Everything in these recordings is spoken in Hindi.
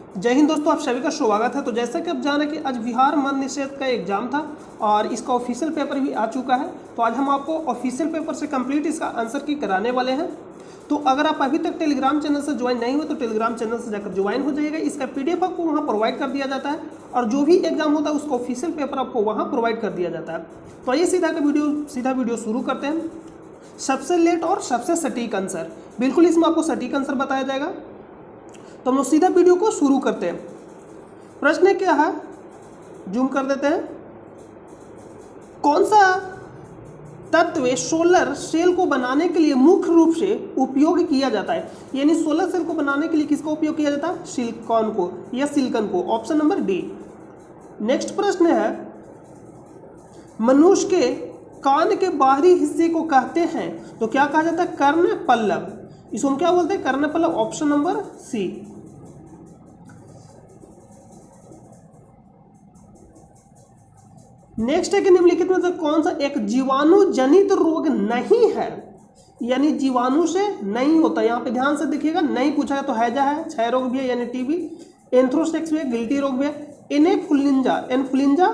जय हिंद दोस्तों, आप सभी का स्वागत है। तो जैसा कि आप जान रहे कि आज बिहार मद्य निषेध का एग्जाम था और इसका ऑफिशियल पेपर भी आ चुका है। तो आज हम आपको ऑफिशियल पेपर से कंप्लीट इसका आंसर की कराने वाले हैं। तो अगर आप अभी तक टेलीग्राम चैनल से ज्वाइन नहीं हुए तो टेलीग्राम चैनल से जाकर ज्वाइन हो जाइएगा। इसका पीडीएफ आपको वहाँ प्रोवाइड कर दिया जाता है और जो भी एग्जाम होता है उसका ऑफिशियल पेपर आपको वहाँ प्रोवाइड कर दिया जाता है। तो आइए सीधा वीडियो शुरू करते हैं। सबसे लेट और सबसे सटीक आंसर, बिल्कुल इसमें आपको सटीक आंसर बताया जाएगा। तो हम लोग सीधा वीडियो को शुरू करते हैं। प्रश्न क्या है, जूम कर देते हैं। कौन सा तत्व सोलर सेल को बनाने के लिए मुख्य रूप से उपयोग किया जाता है? यानी सोलर सेल को बनाने के लिए किसका उपयोग किया जाता है? सिलिकॉन को या सिलिकॉन को। Option number D. नेक्स्ट प्रश्न है, मनुष्य के कान के बाहरी हिस्से को कहते हैं तो क्या कहा जाता है? कर्ण पल्लव। इसको हम क्या बोलते हैं? Karna Pallava. Option number C. Next है कि निम्नलिखित में से कौन सा एक जीवाणु जनित रोग नहीं है? यानी जीवाणु से नहीं होता। यहाँ पे ध्यान से देखिएगा, नहीं पूछा है तो हैजा है, क्षय रोग भी है यानी टीबी, एंथ्रोसेक्स भी है, गिल्टी रोग भी है, इन्फ्लुएंजा। इन्फ्लुएंजा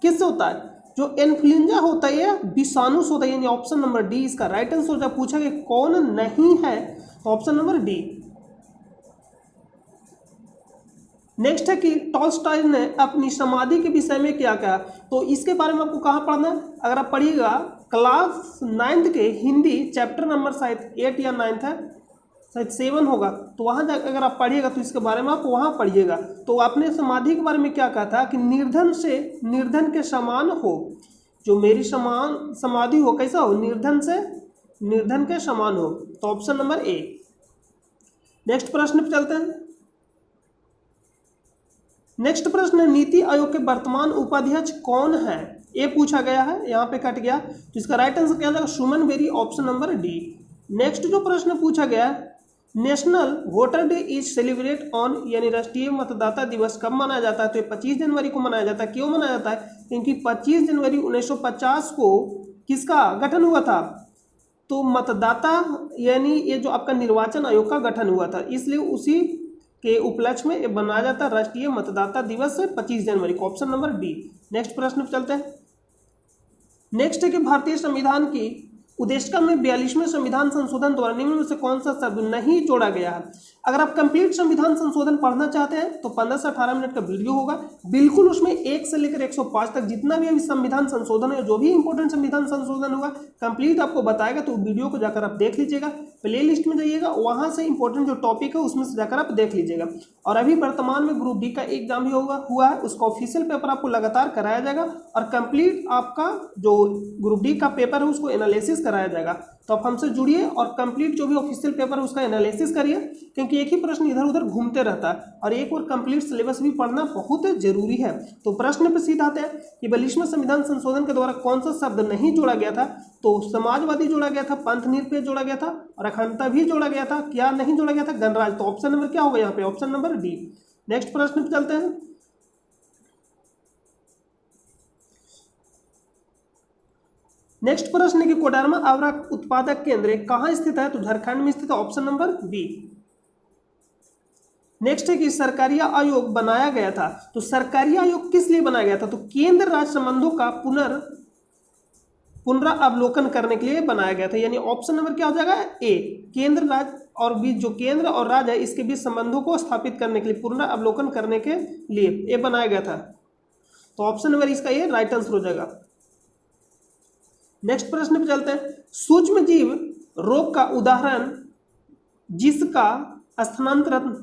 किससे होता है? जो इन्फ्लुएंजा होता है विषाणु से होता है, यानी ऑप्शन नंबर डी इसका राइट आंसर। जब पूछा कि कौन नहीं है तो ऑप्शन नंबर डी। नेक्स्ट है कि टॉल्स्टॉय ने अपनी समाधि के विषय में क्या कहा? तो इसके बारे में आपको कहाँ पढ़ना है? अगर आप पढ़िएगा क्लास 9th के हिंदी चैप्टर नंबर शायद 8 या 9th है, शायद 7 होगा, तो वहाँ जाकर अगर आप पढ़िएगा तो इसके बारे में आप वहाँ पढ़िएगा। तो आपने समाधि के बारे में क्या कहा था कि निर्धन से निर्धन के समान हो। जो मेरी समान समाधि हो कैसा हो? निर्धन से निर्धन के समान हो। तो ऑप्शन नंबर ए। नेक्स्ट प्रश्न पर चलते हैं। नेक्स्ट प्रश्न है, नीति आयोग के वर्तमान उपाध्यक्ष कौन है? ये पूछा गया है, यहाँ पे कट गया, तो इसका राइट आंसर क्या जाएगा? Suman Bery. Option number D. Next जो प्रश्न पूछा गया है, national voter day is celebrate on, यानी राष्ट्रीय मतदाता दिवस कब मनाया जाता है? तो ये 25 जनवरी को मनाया जाता है। क्यों मनाया जाता है? क्योंकि 25 जनवरी 1950 को किसका गठन हुआ था? तो मतदाता यानी ये जो आपका निर्वाचन आयोग का गठन हुआ था, इसलिए उसी के उपलक्ष्य में बनाया जाता है राष्ट्रीय मतदाता दिवस 25 जनवरी को। Option number D. नेक्स्ट प्रश्न पर चलते हैं। नेक्स्ट है कि भारतीय संविधान की उद्देशिका में 42वें संविधान संशोधन द्वारा निम्न में से कौन सा शब्द नहीं जोड़ा गया है? अगर आप कंप्लीट संविधान संशोधन पढ़ना चाहते हैं तो 15 से 18 मिनट का वीडियो होगा, बिल्कुल उसमें 1 से लेकर 105 तक जितना भी अभी संविधान संशोधन है, जो भी इंपॉर्टेंट संविधान संशोधन होगा कंप्लीट आपको बताएगा। तो वीडियो को जाकर आप देख लीजिएगा, प्ले लिस्ट में जाइएगा, वहां से इंपॉर्टेंट जो टॉपिक है उसमें से जाकर आप देख लीजिएगा। और अभी वर्तमान में ग्रुप डी का एग्जाम भी हुआ है, उसका ऑफिशियल पेपर आपको लगातार कराया जाएगा और कंप्लीट आपका जो ग्रुप डी का पेपर है उसको एनालिसिस कराया जाएगा। तो आप हमसे जुड़िए और कंप्लीट जो भी ऑफिशियल पेपर है उसका एनालिसिस करिए, क्योंकि एक ही प्रश्न इधर उधर घूमते रहता है और एक और कंप्लीट सिलेबस भी पढ़ना बहुत जरूरी है। तो प्रश्न पर सीधा आते हैं कि 42वें संविधान संशोधन के द्वारा कौन सा शब्द नहीं जोड़ा गया था? तो समाजवादी जोड़ा गया था, पंथ निरपेक्ष जोड़ा गया था और अखंडता भी जोड़ा गया था। क्या नहीं जोड़ा गया था? गणराज्य। तो ऑप्शन नंबर क्या होगा यहाँ पे? Option number D. नेक्स्ट प्रश्न पे चलते हैं। नेक्स्ट प्रश्न है कि कोडरमा आवरा उत्पादक केंद्र कहाँ स्थित है? तो झारखंड में स्थित है। Option number B. नेक्स्ट है कि सरकारी आयोग बनाया गया था, तो सरकारी आयोग किस लिए बनाया गया था? तो केंद्र राज्य संबंधों का पुनरावलोकन करने के लिए बनाया गया था। यानी ऑप्शन नंबर क्या हो जाएगा? ए। केंद्र राज्य और बीच जो केंद्र और राज्य है इसके बीच संबंधों को स्थापित करने के लिए, पुनरावलोकन करने के लिए ये बनाया गया था। तो ऑप्शन नंबर इसका ये राइट आंसर हो जाएगा। नेक्स्ट प्रश्न पे चलते हैं। सूक्ष्म जीव रोग का उदाहरण जिसका स्थानांतरण,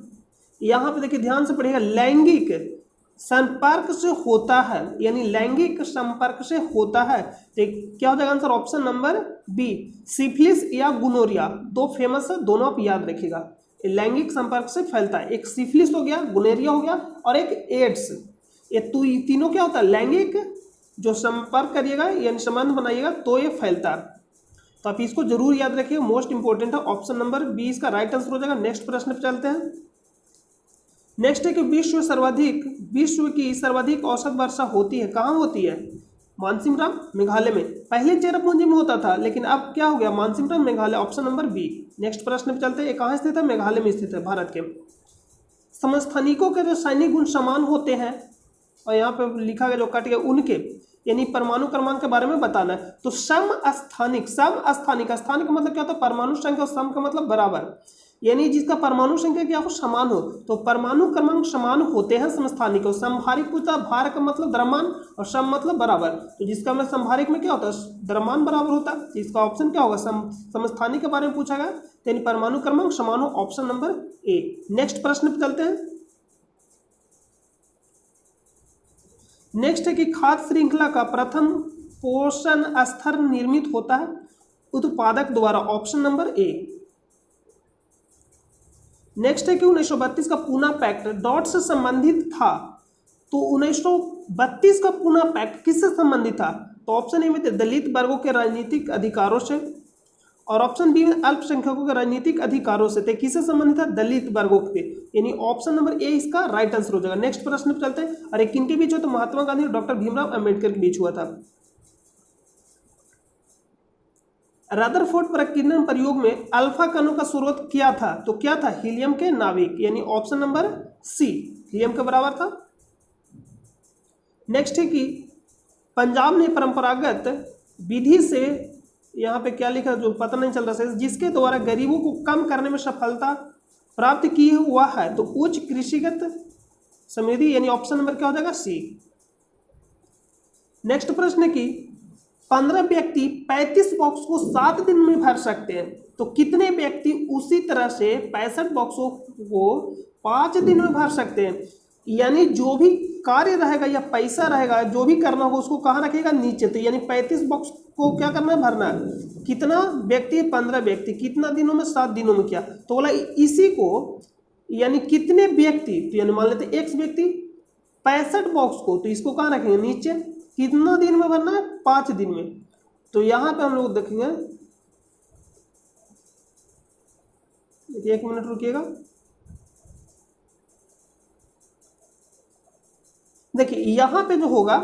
यहां पे देखिए ध्यान से पढ़िएगा, लैंगिक संपर्क से होता है, यानी लैंगिक संपर्क से होता है। तो क्या हो जाएगा answer? Option number B. Syphilis या गुनोरिया, दो फेमस है, दोनों आप याद रखिएगा। लैंगिक संपर्क से फैलता है, एक सिफिलिस हो गया, गुनोरिया हो गया और एक एड्स। ये तीनों क्या होता है? लैंगिक जो संपर्क करिएगा यानी संबंध बनाइएगा तो ये फैलता है। तो आप इसको जरूर याद रखिए, मोस्ट इंपोर्टेंट है। ऑप्शन नंबर बी इसका राइट आंसर हो जाएगा। नेक्स्ट प्रश्न पे चलते हैं। नेक्स्ट है कि विश्व की सर्वाधिक औसत वर्षा होती है, कहाँ होती है? मानसिमराम मेघालय में। पहले चेरापूंजी में होता था लेकिन अब क्या हो गया? Mawsynram Meghalaya. Option number B. Next प्रश्न पे चलते हैं। कहाँ स्थित है? मेघालय में स्थित है, भारत के। समस्थानिकों के रासायनिक गुण समान होते हैं, और यहाँ पे लिखा गया जो कट गया उनके, यानी परमाणु क्रमांक के बारे में बताना है। तो समस्थानिक, समस्थानिक, स्थानिक का मतलब क्या होता है, परमाणु संख्या, और सम का मतलब बराबर, यानी जिसका परमाणु संख्या क्या हो, समान हो। तो परमाणु क्रमांक समान होते हैं समस्थानिक। और समभारिक पूछता, भार का मतलब द्रव्यमान और सम मतलब बराबर, तो जिसका मतलब समभारिक में क्या होता है, द्रव्यमान बराबर होता है। इसका ऑप्शन क्या होगा, समस्थानिक के बारे में पूछा गया, यानी परमाणु क्रमांक समान हो, ऑप्शन नंबर ए। नेक्स्ट प्रश्न पे चलते हैं। नेक्स्ट है कि खाद्य श्रृंखला का प्रथम पोषण स्तर निर्मित होता है उत्पादक द्वारा, ऑप्शन नंबर ए। नेक्स्ट है कि 1932 का पूना पैक्ट डॉट से संबंधित था, तो 1932 का पूना पैक्ट किससे संबंधित था, तो ऑप्शन ए में थे दलित वर्गों के राजनीतिक अधिकारों से, और ऑप्शन बी में अल्पसंख्यकों के राजनीतिक अधिकारों से थे। किससे संबंधित था, दलित वर्गों के, यानी ऑप्शन नंबर ए इसका राइट आंसर हो जाएगा। नेक्स्ट प्रश्न पे चलते हैं। और एक किनके बीच हुआ, तो महात्मा गांधी और डॉक्टर भीमराव अंबेडकर के बीच हुआ था। रदरफोर्ड प्रकीर्णन प्रयोग में अल्फा कणों का स्रोत क्या था, तो क्या था, हीलियम के नाभिक, यानी ऑप्शन नंबर सी हीलियम के बराबर था। नेक्स्ट है कि पंजाब ने परंपरागत विधि से, यहाँ पे क्या लिखा जो पता नहीं चल रहा है, जिसके द्वारा गरीबों को कम करने में सफलता प्राप्त की हुआ है, तो उच्च कृषिगत समृद्धि, यानी ऑप्शन नंबर क्या हो जाएगा, सी। नेक्स्ट प्रश्न है कि 15 व्यक्ति 35 बॉक्स को 7 दिन में भर सकते हैं, तो कितने व्यक्ति उसी तरह से 65 बॉक्सों को 5 दिन में भर सकते हैं, यानी जो भी कार्य रहेगा या पैसा रहेगा, जो भी करना होगा उसको कहाँ रखेगा, नीचे। तो यानी 35 बॉक्स को क्या करना है, भरना है। कितना व्यक्ति, 15 व्यक्ति, कितना दिनों में, 7 दिनों में किया, तो बोला इसी को, यानी कितने व्यक्ति, तो यानी मान लेते एक व्यक्ति 65 बॉक्स को, तो इसको कहाँ रखेंगे, नीचे। कितना दिन में भरना है, 5 दिन में। तो यहां पे हम लोग देखेंगे, 1 मिनट रुकिएगा। देखिए यहां पे जो होगा,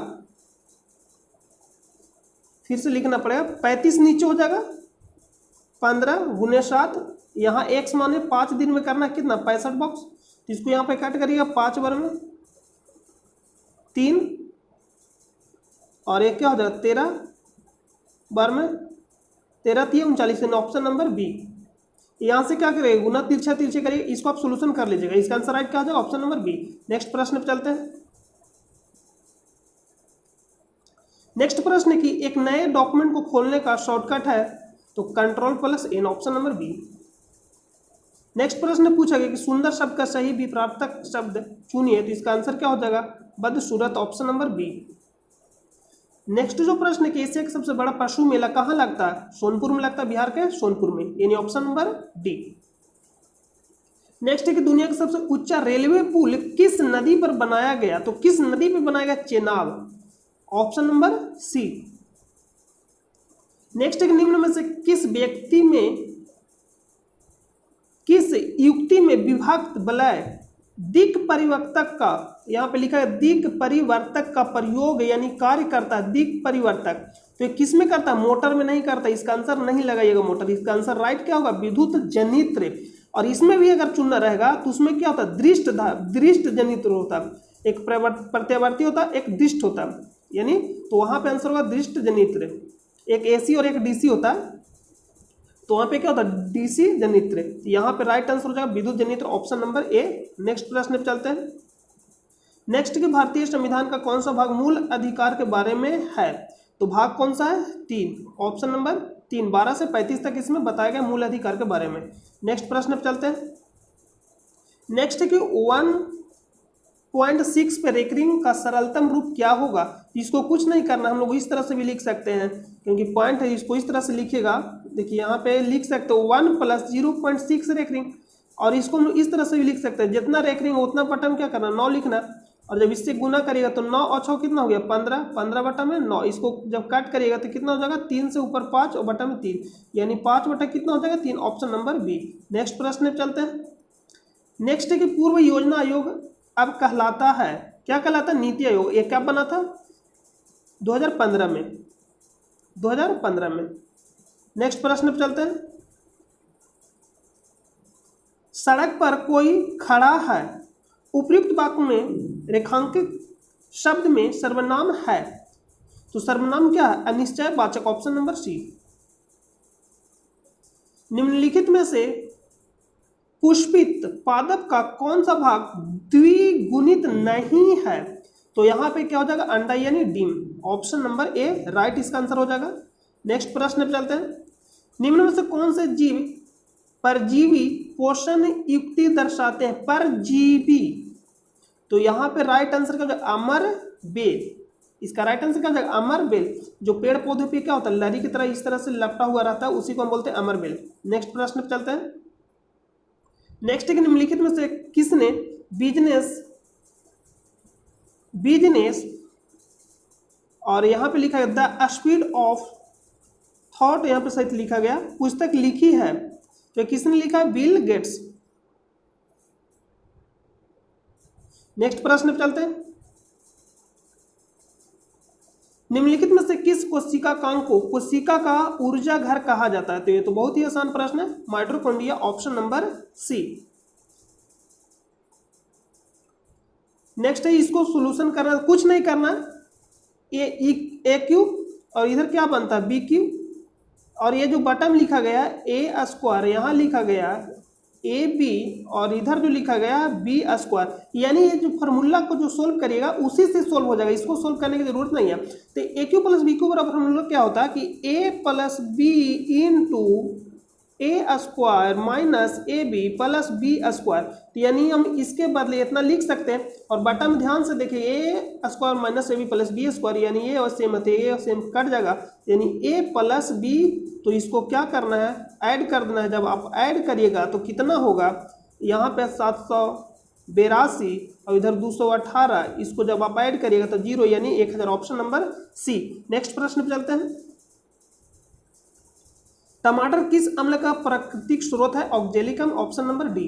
फिर से लिखना पड़ेगा, 35 नीचे हो जाएगा, 15 गुने 7, यहाँ x माने 5 दिन में करना कितना, 65 बॉक्स, तो इसको यहाँ पे कट करिएगा 5 बार में 3, और एक क्या हो जाएगा 13 बार में 13 3 39, ऑप्शन नंबर बी। यहाँ से क्या करेगा, गुना तिरछा तिरछे करिए, इसको आप सोल्यूशन कर लीजिएगा, इसका आंसर राइट क्या हो जाएगा, ऑप्शन नंबर बी। नेक्स्ट प्रश्न पे चलते हैं। नेक्स्ट प्रश्न है कि एक नए डॉक्यूमेंट को खोलने का शॉर्टकट है, तो Ctrl+N, option number B. Next प्रश्न पूछा गया कि सुंदर शब्द का सही विपरीतक शब्द चुनिए, तो इसका आंसर क्या हो जाएगा, बदसूरत, ऑप्शन नंबर बी। नेक्स्ट जो प्रश्न है कि एशिया का सबसे बड़ा पशु मेला कहाँ लगता है, सोनपुर में लगता है, बिहार के सोनपुर में, यानी ऑप्शन नंबर डी। नेक्स्ट है कि दुनिया का सबसे ऊंचा रेलवे पुल किस नदी पर बनाया गया, तो किस नदी पर बनाया गया, Chenab, option number C. Next है कि निम्न में से किस युक्ति में विभक्त वलय दिक् परिवर्तक का, यहाँ पे लिखा है दिक् परिवर्तक का प्रयोग यानी कार्य करता है, दिक् परिवर्तक, तो ये किस में करता है, मोटर में नहीं करता, इसका आंसर नहीं लगाइएगा मोटर, इसका आंसर राइट क्या होगा, विद्युत जनित्र। और इसमें भी अगर चुनना रहेगा तो उसमें क्या होता है, दृष्ट जनित्र होता है, एक प्रत्यावर्ती होता है, एक दृष्ट होता है, यानी तो वहां पे आंसर होगा दृष्ट जनित्र। एक एसी और एक डीसी होता है, तो वहां पे क्या होता है, डीसी जनित्र, यहाँ पे राइट आंसर हो जाएगा विद्युत जनित्र, ऑप्शन नंबर ए। नेक्स्ट प्रश्न पे चलते हैं। नेक्स्ट के भारतीय संविधान का कौन सा भाग मूल अधिकार के बारे में है, तो भाग कौन सा है, 3, ऑप्शन नंबर 3, 12 से 35 तक इसमें बताया गया मूल अधिकार के बारे में। नेक्स्ट प्रश्न पे चलते हैं। नेक्स्ट है कि 1.6 पे रेकरिंग का सरलतम रूप क्या होगा, इसको कुछ नहीं करना, हम लोग इस तरह से भी लिख सकते हैं, क्योंकि पॉइंट है, इसको इस तरह से लिखिएगा, देखिए यहाँ पे लिख सकते हो 1 + 0.6 रेकरिंग, और इसको हम इस तरह से भी लिख सकते हैं, जितना रेकरिंग हो उतना बटा में क्या करना, 9 लिखना, और जब इससे गुना करिएगा तो 9 और 6 कितना हो गया, 15, 15 बटा में 9, इसको जब काट करिएगा तो कितना हो जाएगा, 3 से ऊपर 5 और बटा में 3, यानी 5 बटा कितना हो जाएगा, 3, ऑप्शन नंबर बी। नेक्स्ट प्रश्न पे चलते हैं। नेक्स्ट है कि पूर्व योजना आयोग अब कहलाता है, क्या कहलाता है, नीति आयोग, ये कब बना था, 2015 में, 2015 में। नेक्स्ट प्रश्न पे चलते हैं। सड़क पर कोई खड़ा है उपयुक्त वाक्य में रेखांकित शब्द में सर्वनाम है, तो सर्वनाम क्या है? अनिश्चय वाचक, ऑप्शन नंबर सी। निम्नलिखित में से पुष्पित पादप का कौन सा भाग द्विगुणित नहीं है? तो यहां पे क्या हो जाएगा? अंडा यानी dim, option number A right इसका आंसर हो जाएगा। नेक्स्ट प्रश्न पे चलते हैं। निम्न में से कौन से जीव परजीवी पोषण युक्ति दर्शाते हैं? परजीवी, तो यहां पे राइट आंसर क्या हो जाएगा? अमर बेल, इसका राइट आंसर क्या हो जाएगा? अमर बेल। जो पेड़ पौधे पे क्या होता है? लरी की तरह इस तरह से लपटा हुआ रहता है, उसी को हम बोलते हैं अमर बेल। नेक्स्ट प्रश्न पे चलते हैं। नेक्स्ट है कि निम्नलिखित में से किसने बिजनेस और यहां पे लिखा है द स्पीड ऑफ थॉट, यहां पे सही लिखा गया, पुस्तक लिखी है, तो किसने लिखा है? Bill Gates. नेक्स्ट प्रश्न पे चलते हैं। निम्नलिखित में से किस कोशिकांग को कोशिका का ऊर्जा घर कहा जाता है? तो ये तो बहुत ही आसान प्रश्न है, mitochondria, option number C. Next है, इसको सोल्यूशन करना, कुछ नहीं करना, ए क्यू और इधर क्या बनता है? बी क्यू, और ये जो बटन लिखा गया ए स्क्वायर, यहाँ लिखा गया ए बी और इधर जो लिखा गया बी स्क्वायर, यानी ये जो फार्मूला को जो सोल्व करिएगा उसी से सोल्व हो जाएगा, इसको सोल्व करने की जरूरत नहीं है। तो A cube plus B cube बराबर फार्मूला क्या होता है कि A plus B into A square minus A B plus B square, यानी हम इसके बदले इतना लिख सकते हैं। और बटन में ध्यान से देखिए, A square minus A B plus B square, यानी ये और सेम है, ये और सेम कट जाएगा, यानी ए प्लस बी। तो इसको क्या करना है? ऐड कर देना है। जब आप ऐड करिएगा तो कितना होगा? यहाँ पे 782 और इधर 218, इसको जब आप ऐड करिएगा तो 0 यानी 1000, ऑप्शन नंबर सी। नेक्स्ट प्रश्न पे चलते हैं। टमाटर किस अम्ल का प्राकृतिक स्रोत है? ऑक्जेलिकम, ऑप्शन नंबर डी।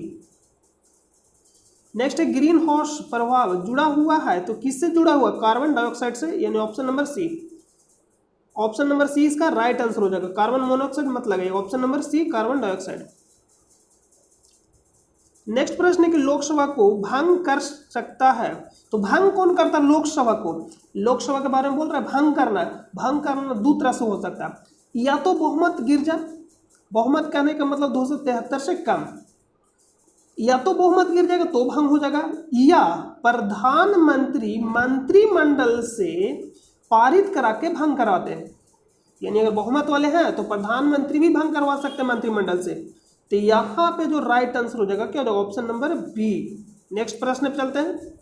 नेक्स्ट है, ग्रीन हाउस प्रभाव जुड़ा हुआ है, तो किससे जुड़ा हुआ? कार्बन डाइऑक्साइड से, यानी option number C. Option number C इसका राइट आंसर हो जाएगा, कार्बन मोनोऑक्साइड मत लगाइएगा, option number C carbon dioxide. Next प्रश्न है कि लोकसभा को भंग कर सकता है, तो भंग कौन करता है लोकसभा को? लोकसभा के बारे में बोल रहा है, भंग करना है। भंग करना दो तरह से हो सकता है, या तो बहुमत गिर जाए, बहुमत कहने का मतलब 273 से कम, या तो बहुमत गिर जाएगा तो भंग हो जाएगा, या प्रधानमंत्री मंत्रिमंडल से पारित करा के भंग कराते हैं, यानी अगर बहुमत वाले हैं तो प्रधानमंत्री भी भंग करवा सकते हैं मंत्रिमंडल से। तो यहाँ पे जो राइट आंसर हो जाएगा क्या हो जाएगा? Option number B. नेक्स्ट प्रश्न पे चलते हैं।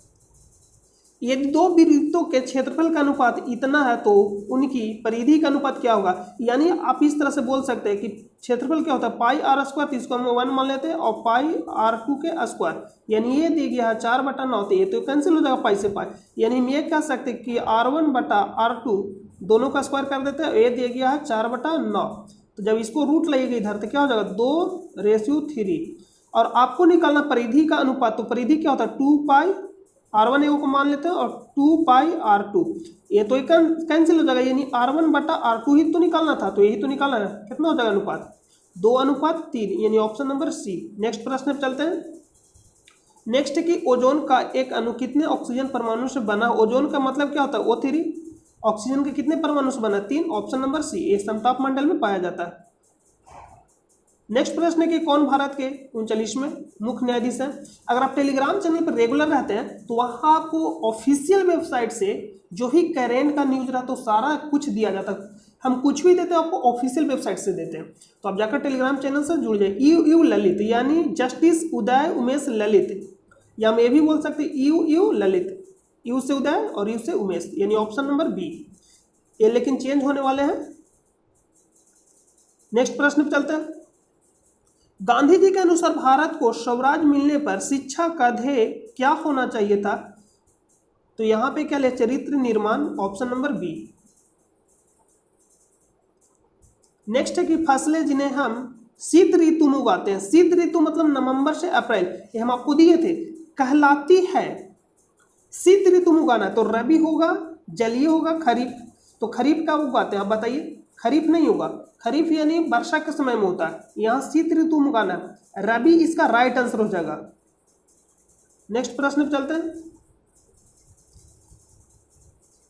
यदि दो वृत्तों के क्षेत्रफल का अनुपात इतना है तो उनकी परिधि का अनुपात क्या होगा? यानी आप इस तरह से बोल सकते हैं कि क्षेत्रफल क्या होता है? पाई आर स्क्वायर, इसको हम 1 मान लेते हैं, और पाई R2 के स्क्वायर, यानी ये दिया गया है 4/9, तो ये तो कैंसिल हो जाएगा पाई से पाई, यानी हम ये कह सकते हैं कि R1/R2 दोनों का स्क्वायर कर देते हैं, ये दिया गया है 4/9। तो जब इसको रूट लगाइएगा इधर तो क्या हो जाएगा? 2:3। और आपको निकालना परिधि का अनुपात, तो परिधि क्या होता है? 2 पाई R1 एगो को मान लेते हैं और 2 पाई R2, ये तो कैंसिल हो जाएगा, यानी R1/R2 ही तो निकालना था, तो यही तो निकालना है। कितना हो जाएगा अनुपात? 2:3, यानी ऑप्शन नंबर सी। नेक्स्ट प्रश्न पे चलते हैं। नेक्स्ट है कि ओजोन का एक अणु कितने ऑक्सीजन परमाणु से बना? ओजोन का मतलब क्या होता है? O3। ऑक्सीजन के कितने परमाणु से बना? 3, ऑप्शन नंबर सी। ये समताप मंडल में पाया जाता है। नेक्स्ट प्रश्न है कि कौन भारत के 39वें मुख्य न्यायाधीश हैं? अगर आप टेलीग्राम चैनल पर रेगुलर रहते हैं तो वहाँ आपको ऑफिशियल वेबसाइट से जो भी करेंट का न्यूज रहता है तो सारा कुछ दिया जाता है। हम कुछ भी देते हैं आपको ऑफिशियल वेबसाइट से देते हैं, तो आप जाकर टेलीग्राम चैनल से जुड़ जाए। यू ललित, यानी जस्टिस उदय उमेश ललित, या हम ये भी बोल सकते हैं यू ललित, यू से उदय और यू से उमेश, यानी ऑप्शन नंबर बी। ये लेकिन चेंज होने वाले हैं। नेक्स्ट प्रश्न पे चलते हैं। गांधी जी के अनुसार भारत को स्वराज मिलने पर शिक्षा का ध्येय क्या होना चाहिए था? तो यहां पे क्या ले? चरित्र निर्माण, ऑप्शन नंबर बी। नेक्स्ट है कि फसलें जिन्हें हम शीत ऋतु में उगाते हैं, शीत ऋतु मतलब नवंबर से अप्रैल, ये हम आपको दिए थे, कहलाती है। शीत ऋतु में उगाना तो रबी होगा, जलीय होगा, खरीफ। तो खरीफ का उगाते हैं, आप बताइए। खरीफ नहीं होगा, खरीफ यानी वर्षा के समय में होता है, यहाँ शीत ऋतु में उगाना है, रबी इसका राइट आंसर हो जाएगा। नेक्स्ट प्रश्न पे चलते हैं।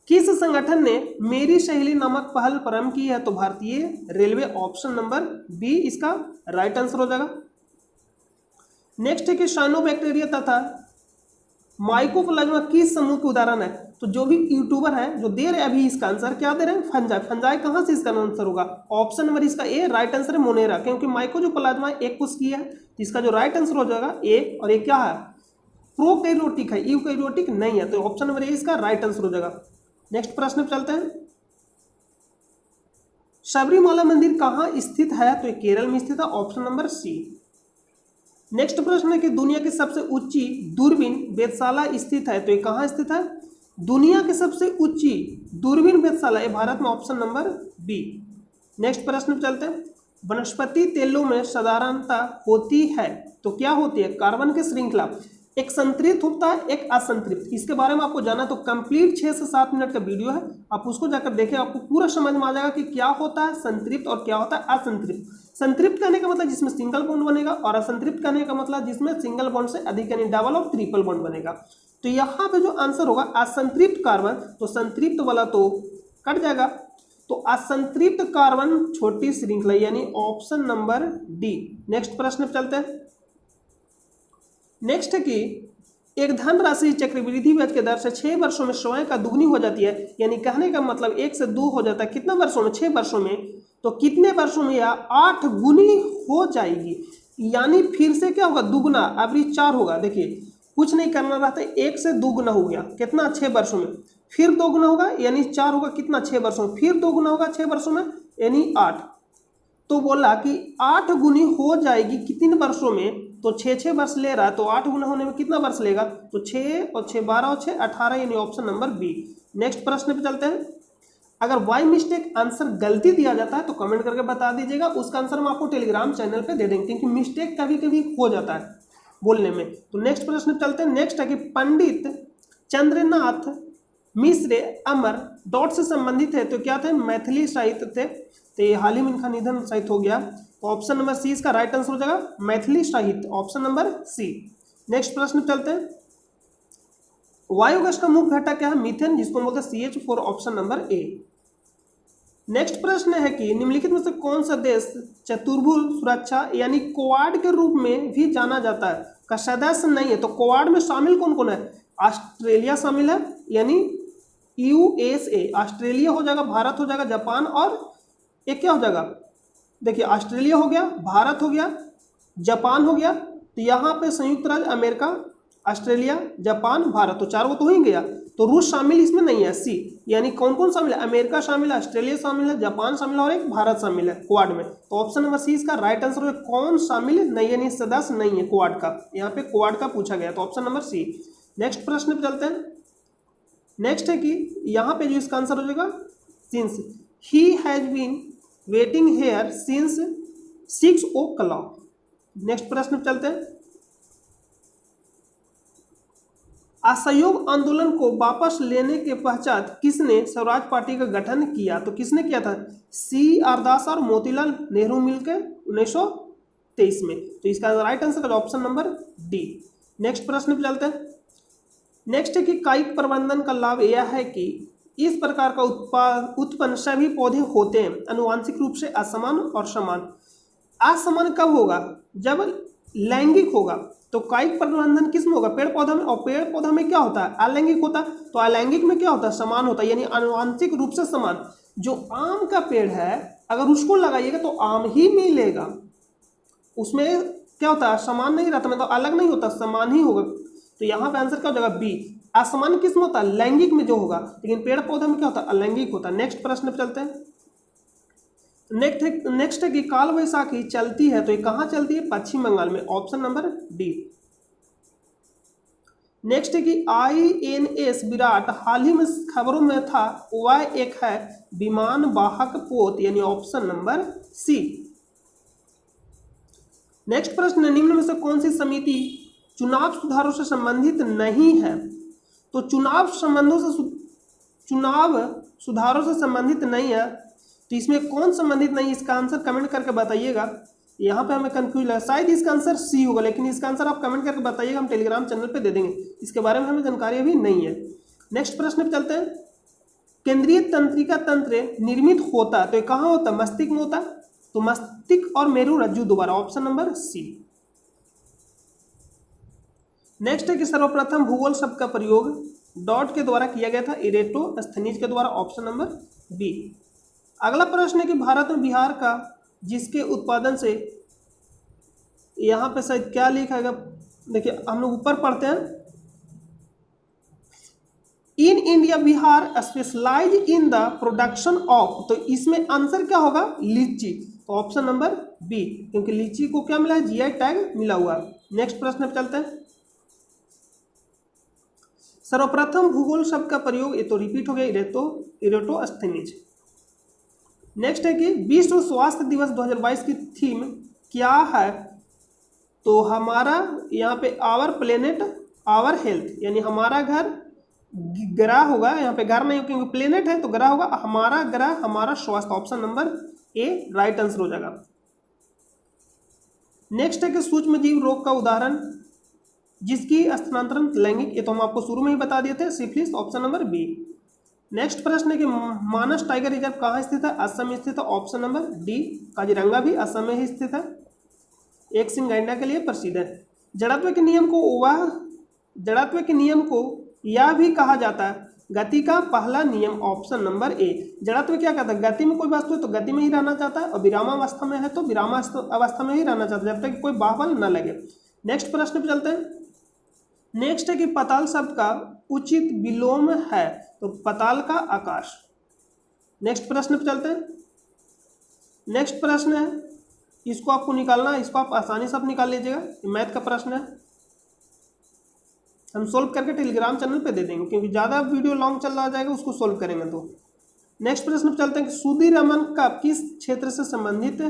किस संगठन ने मेरी सहेली नामक पहल प्रारंभ की है? तो भारतीय रेलवे, ऑप्शन नंबर बी इसका राइट आंसर हो जाएगा। नेक्स्ट है कि साइनोबैक्टीरिया तथा माइकोप्लाज्मा किस समूह के उदाहरण है? तो जो भी यूट्यूबर है जो दे रहे हैं अभी इसका आंसर क्या दे रहे हैं? फंजाई। फंजाई कहां से इसका आंसर होगा? ऑप्शन नंबर इसका ए राइट आंसर है, मोनेरा, क्योंकि माइको जो प्लाज्मा एक कोश की है, तो इसका जो राइट आंसर हो जाएगा ए। और ये क्या है? प्रोकैरियोटिक है, यूकैरियोटिक नहीं है, तो ऑप्शन नंबर ए इसका राइट आंसर हो जाएगा। नेक्स्ट प्रश्न पे चलते हैं। सबरीमाला मंदिर कहाँ स्थित है? तो ये केरल में स्थित है, ऑप्शन नंबर सी। नेक्स्ट प्रश्न है कि दुनिया की सबसे ऊंची दूरबीन वेधशाला स्थित है? तो ये कहाँ स्थित है? दुनिया की सबसे ऊंची दूरबीन वेधशाला ये भारत में, ऑप्शन नंबर बी। नेक्स्ट प्रश्न पे चलते हैं। वनस्पति तेलों में साधारणता होती है, तो क्या होती है? कार्बन की श्रृंखला, एक संतृप्त होता है, एक असंतृप्त। इसके बारे में आपको जाना तो कंप्लीट 6 से 7 मिनट का वीडियो है, आप उसको जाकर देखें, आपको पूरा समझ में आ जाएगा कि क्या होता है संतृप्त और क्या होता है असंतृप्त। संतृप्त कहने का मतलब जिसमें सिंगल बॉन्ड बनेगा, और असंतृप्त कहने का मतलब जिसमें सिंगल बॉन्ड से अधिक यानी डबल और ट्रिपल बॉन्ड बनेगा। तो यहाँ पे जो आंसर होगा असंतृप्त कार्बन, तो संतृप्त वाला तो कट जाएगा, तो असंतृप्त कार्बन छोटी श्रृंखला यानी ऑप्शन नंबर डी। नेक्स्ट प्रश्न पे चलते हैं। नेक्स्ट है कि एक धनराशि चक्रवृद्धि ब्याज के दर से 6 वर्षों में स्वयं का दुगनी हो जाती है, यानी कहने का मतलब 1 से 2 हो जाता है, कितना वर्षों में? 6 वर्षों में। तो कितने वर्षों में यह 8 गुनी हो जाएगी, यानी फिर से क्या होगा? दुगना, एवरेज 4 होगा। देखिए कुछ नहीं करना रहता, 1 से 2 गुना हो गया, कितना? 6 वर्षों में। फिर 2 गुना होगा यानी 4 होगा, कितना? 6 वर्षों में। फिर 2 गुना होगा 6 वर्षों में यानी 8। तो बोला कि 8 गुनी हो जाएगी कितने वर्षों में? तो 6 वर्ष ले रहा है, तो 8 गुना होने में कितना वर्ष लेगा? तो 6 और 6 12 और 6 18 यानी ऑप्शन नंबर बी। नेक्स्ट प्रश्न पे चलते हैं। अगर बाय मिस्टेक आंसर गलती दिया जाता है तो कमेंट करके बता दीजिएगा, उसका आंसर हम आपको टेलीग्राम चैनल पे दे देंगे, क्योंकि मिस्टेक कभी कभी हो जाता है बोलने में। तो नेक्स्ट प्रश्न पे चलते हैं। नेक्स्ट है कि पंडित चंद्रनाथ मिश्र अमर डॉट से संबंधित है, तो क्या थे? मैथिली साहित्य थे, तो ये हाल ही में इनका निधन साहित्य हो गया, तो ऑप्शन नंबर सी इसका राइट आंसर हो जाएगा, मैथिली साहित्य, ऑप्शन नंबर सी। नेक्स्ट प्रश्न चलते हैं। वायु गैस का मुख्य घटक क्या है? मीथेन, जिसको बोलते हैं CH4, option number A. Next प्रश्न है कि निम्नलिखित में से कौन सा देश चतुर्भुज सुरक्षा यानी क्वाड के रूप में भी जाना जाता है का सदस्य नहीं है? तो क्वाड में शामिल कौन कौन है? ऑस्ट्रेलिया शामिल है यानी USA, ऑस्ट्रेलिया हो जाएगा, भारत हो जाएगा, जापान, और एक क्या हो जाएगा? देखिए ऑस्ट्रेलिया हो गया, भारत हो गया, जापान हो गया, तो यहाँ पे संयुक्त राज्य अमेरिका, ऑस्ट्रेलिया, जापान, भारत, तो 4 तो ही गया। तो रूस शामिल इसमें नहीं है, सी। यानी कौन कौन शामिल है? अमेरिका शामिल है, ऑस्ट्रेलिया शामिल है, जापान शामिल है, और एक भारत शामिल है क्वाड में। तो ऑप्शन नंबर सी इसका राइट आंसर है। कौन शामिल नहीं यानी सदस्य नहीं है क्वाड का, यहाँ पे क्वाड का पूछा गया, तो ऑप्शन नंबर सी। नेक्स्ट प्रश्न पे चलते हैं। नेक्स्ट है कि यहाँ पे जो इसका आंसर हो जाएगा since he has been waiting here since 6 o'clock। Next प्रश्न पे चलते हैं। असहयोग आंदोलन को वापस लेने के पश्चात किसने स्वराज पार्टी का गठन किया? तो किसने किया था? CR दास और मोतीलाल नेहरू मिलकर 1923 में। तो इसका right answer option number D. Next प्रश्न पे चलते हैं। नेक्स्ट है कि कायिक प्रबंधन का लाभ यह है कि इस प्रकार का उत्पन्न सभी पौधे होते हैं आनुवांशिक रूप से असमान और समान। असमान कब होगा? जब लैंगिक होगा। तो कायिक प्रबंधन किस में होगा? पेड़ पौधा में, और पेड़ पौधा में क्या होता है? अलैंगिक होता है। तो अलैंगिक में क्या होता है? समान होता है, यानी आनुवांशिक रूप से समान। जो आम का पेड़ है अगर उसको लगाइएगा तो आम ही मिलेगा, उसमें क्या होता है? समान नहीं रहता, मतलब अलग नहीं होता, समान ही होगा। तो यहाँ पे आंसर क्या हो जाएगा? बी। असमान किस में होता है? लैंगिक में जो होगा, लेकिन पेड़ पौधे में क्या होता है? अलैंगिक होता है। नेक्स्ट प्रश्न पे चलते हैं। नेक्स्ट है कि काल वैसाखी चलती है, तो ये कहाँ चलती है? पश्चिम बंगाल में, ऑप्शन नंबर डी। नेक्स्ट है कि INS विराट हाल ही में खबरों में था, वह एक है विमान वाहक पोत, यानी ऑप्शन नंबर सी। नेक्स्ट प्रश्न, निम्न में से कौन सी समिति चुनाव सुधारों से संबंधित नहीं है? तो चुनाव सुधारों से संबंधित नहीं है, तो इसमें कौन संबंधित नहीं, इसका आंसर कमेंट करके बताइएगा। यहाँ पे हमें कंफ्यूज लगा, शायद इसका आंसर सी होगा, लेकिन इसका आंसर आप कमेंट करके बताइएगा, हम टेलीग्राम चैनल पे दे देंगे, इसके बारे में हमें जानकारी अभी नहीं है। नेक्स्ट प्रश्न पे चलते हैं। केंद्रीय तंत्रिका तंत्र निर्मित होता तो ये कहाँ होता, मस्तिष्क में होता, तो मस्तिष्क और मेरु रज्जु दोबारा, ऑप्शन नंबर सी। नेक्स्ट है कि सर्वप्रथम भूगोल शब्द का प्रयोग डॉट के द्वारा किया गया था, इरेटोस्थनीज के द्वारा, ऑप्शन नंबर बी। अगला प्रश्न है कि भारत में बिहार का जिसके उत्पादन से, यहाँ पे शायद क्या लिखा है, देखिए हम लोग ऊपर पढ़ते हैं, in India Bihar specialize in the production of, तो इसमें आंसर क्या होगा, लीची, तो ऑप्शन नंबर बी, क्योंकि लीची को क्या मिला है, जीआई टैग मिला हुआ है। नेक्स्ट प्रश्न पे चलते हैं। सर्वप्रथम भूगोल शब्द का प्रयोग, ये तो रिपीट हो गया, इरेटोस्थनीज। नेक्स्ट है कि विश्व स्वास्थ्य दिवस 2022 की थीम क्या है, तो हमारा यहाँ पे आवर प्लेनेट आवर हेल्थ, यानी हमारा घर ग्रह होगा, यहाँ पे घर नहीं क्योंकि प्लेनेट है तो ग्रह होगा, हमारा ग्रह हमारा स्वास्थ्य, option number A right answer हो जाएगा। नेक्स्ट है कि सूक्ष्म जीव रोग का उदाहरण जिसकी स्थानांतरण लैंगिक, ये तो हम आपको शुरू में ही बता दिए थे, syphilis, option number B. Next प्रश्न है कि मानस टाइगर रिजर्व कहाँ स्थित है, असम में स्थित है, ऑप्शन नंबर डी। काजीरंगा भी असम में ही स्थित है, एक सिंह गैंडा के लिए प्रसिद्ध है। जड़त्व के नियम को यह भी कहा जाता है गति का पहला नियम, ऑप्शन नंबर ए। जड़त्व क्या कहता है, गति में कोई वस्तु है तो गति में ही रहना चाहता है, और विरामावस्था में है तो विरामावस्था में ही रहना चाहता है, जब तक कि कोई बाहुबल न लगे। नेक्स्ट प्रश्न पे चलते हैं। नेक्स्ट है कि पाताल शब्द का उचित विलोम है, तो पाताल का आकाश। नेक्स्ट प्रश्न पे चलते हैं। नेक्स्ट प्रश्न है, इसको आपको निकालना है, इसको आप आसानी से आप निकाल लीजिएगा, मैथ का प्रश्न है, हम सोल्व करके टेलीग्राम चैनल पे दे देंगे, क्योंकि ज़्यादा वीडियो लॉन्ग चल रहा जाएगा, उसको सोल्व करेंगे तो। नेक्स्ट प्रश्न पे चलते हैं कि सुधीरमन का किस क्षेत्र से संबंधित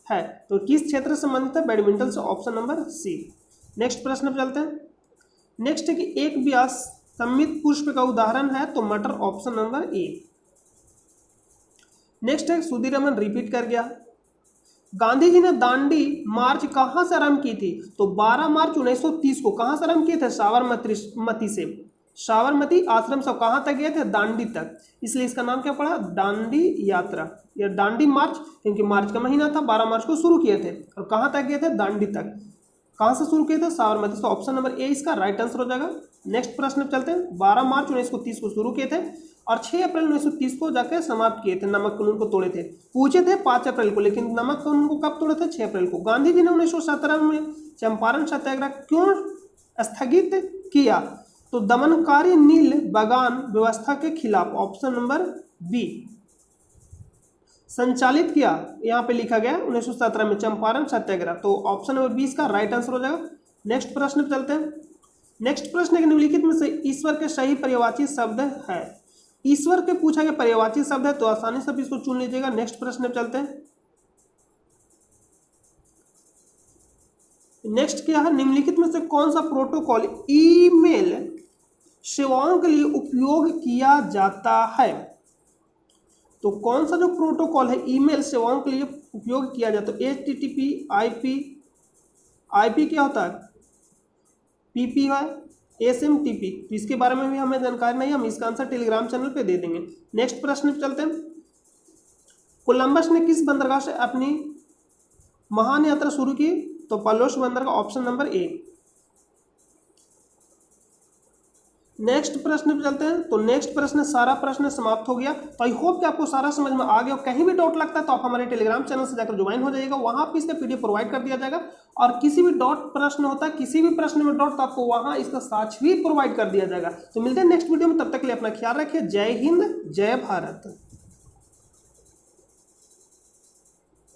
है, तो किस क्षेत्र से संबंधित है, बैडमिंटन से, ऑप्शन नंबर सी। नेक्स्ट प्रश्न पे चलते हैं। नेक्स्ट है कि एक व्यास सममित पुष्प का उदाहरण है, तो मटर, ऑप्शन नंबर ए। नेक्स्ट है सुधीरमन रिपीट कर गया। गांधी जी ने दांडी मार्च कहां से आरंभ की थी, तो 12 मार्च 1930 को कहां से आरंभ किए थे, साबरमती से, साबरमती आश्रम से कहां तक गए थे, दांडी तक, इसलिए इसका नाम क्या पड़ा, दांडी यात्रा या दांडी मार्च, क्योंकि मार्च का महीना था, 12 मार्च को शुरू किए थे, और कहां तक गए थे, दांडी तक। कहां से शुरू किए थे, साबरमती से, ऑप्शन नंबर ए इसका राइट आंसर हो जाएगा। नेक्स्ट प्रश्न पे चलते हैं। 12 मार्च 1930 को शुरू किए थे और 6 अप्रैल 1930 को जाकर समाप्त किए थे, नमक कानून को तोड़े थे। पूछे थे 5 अप्रैल को, लेकिन नमक कानून को कब तोड़े थे, 6 अप्रैल को। गांधी जी ने 1917 में चंपारण सत्याग्रह क्यों स्थगित किया, तो दमनकारी नील बगान व्यवस्था के खिलाफ, ऑप्शन नंबर बी। संचालित किया, यहाँ पे लिखा गया 1917 में चंपारण सत्याग्रह, तो ऑप्शन नंबर 20 का राइट आंसर हो जाएगा। नेक्स्ट प्रश्न पे चलते हैं। नेक्स्ट प्रश्न है निम्नलिखित में से ईश्वर के सही पर्यायवाची शब्द है। ईश्वर के पूछा गया पर्यायवाची शब्द है, तो आसानी से इसको चुन लीजिएगा। नेक्स्ट प्रश्न पे चलते हैं। नेक्स्ट क्या है, निम्नलिखित में से कौन सा प्रोटोकॉल ईमेल सेवाओं के लिए उपयोग किया जाता है, तो कौन सा जो प्रोटोकॉल है ईमेल सेवाओं के लिए उपयोग किया जाता है, HTTP, IP क्या होता है, PP है, SMTP, तो इसके बारे में भी हमें जानकारी नहीं, हम इसका आंसर टेलीग्राम चैनल पे दे देंगे। नेक्स्ट प्रश्न पे चलते हैं। कोलंबस ने किस बंदरगाह से अपनी महान यात्रा शुरू की, तो पालोस बंदरगाह, ऑप्शन नंबर ए। नेक्स्ट प्रश्न पे चलते हैं। तो नेक्स्ट प्रश्न, सारा प्रश्न समाप्त हो गया। तो आई होप कि आपको सारा समझ में आ गया। कहीं भी डाउट लगता है तो आप हमारे टेलीग्राम चैनल से जाकर ज्वाइन हो जाइएगा, वहां पे इसका PDF प्रोवाइड कर दिया जाएगा। और किसी भी डाउट प्रश्न होता है, किसी भी प्रश्न में डाउट, तो आपको वहां इसका साक्ष्य भी प्रोवाइड कर दिया जाएगा। तो मिलते हैं नेक्स्ट वीडियो में, तब तक के लिए अपना ख्याल रखिए। जय हिंद, जय भारत।